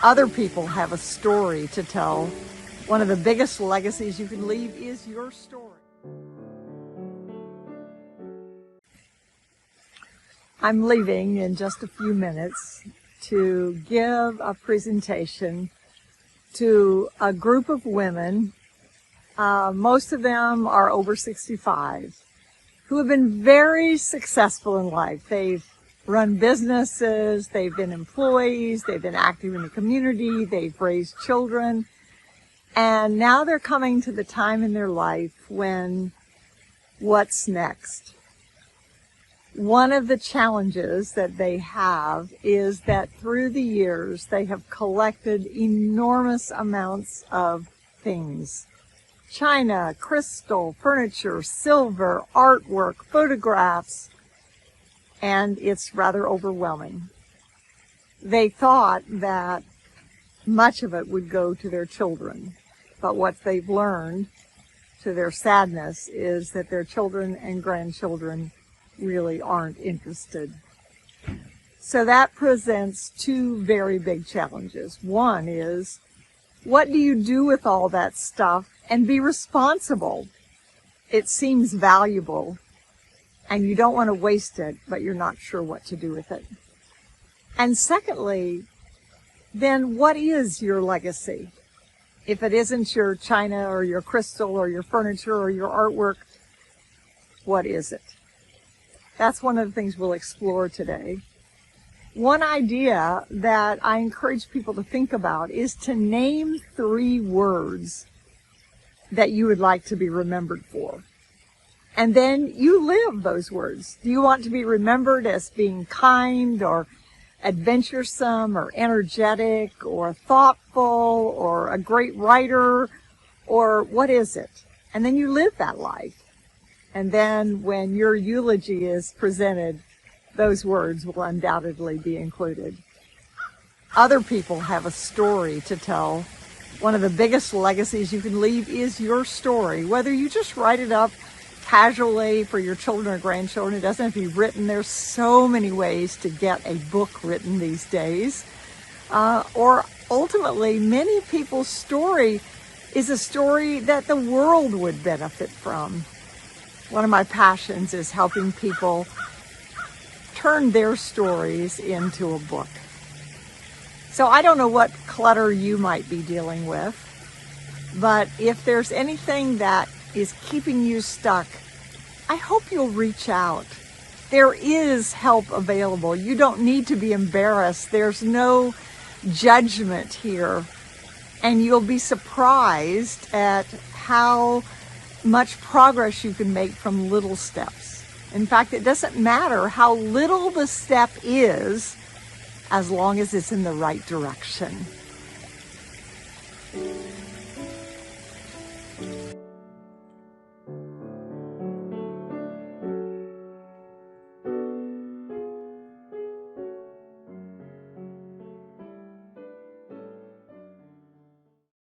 Other people have a story to tell. One of the biggest legacies you can leave is your story. I'm leaving in just a few minutes to give a presentation to a group of women. Most of them are over 65, who have been very successful in life. They've run businesses, they've been employees, they've been active in the community, they've raised children, and now they're coming to the time in their life when what's next? One of the challenges that they have is that through the years they have collected enormous amounts of things. China, crystal, furniture, silver, artwork, photographs, and it's rather overwhelming. They thought that much of it would go to their children, but what they've learned, to their sadness, is that their children and grandchildren really aren't interested. So that presents two very big challenges. One is, what do you do with all that stuff and be responsible? It seems valuable, and you don't want to waste it, but you're not sure what to do with it. And secondly, then what is your legacy? If it isn't your china or your crystal or your furniture or your artwork, what is it? That's one of the things we'll explore today. One idea that I encourage people to think about is to name 3 words that you would like to be remembered for. And then you live those words. Do you want to be remembered as being kind or adventuresome or energetic or thoughtful or a great writer, or what is it? And then you live that life. And then when your eulogy is presented, those words will undoubtedly be included. Other people have a story to tell. One of the biggest legacies you can leave is your story, whether you just write it up casually for your children or grandchildren. It doesn't have to be written. There's so many ways to get a book written these days. Or ultimately, many people's story is a story that the world would benefit from. One of my passions is helping people turn their stories into a book. So I don't know what clutter you might be dealing with, but if there's anything that is keeping you stuck, I hope you'll reach out. There is help available. You don't need to be embarrassed. There's no judgment here. And you'll be surprised at how much progress you can make from little steps. In fact, it doesn't matter how little the step is, as long as it's in the right direction.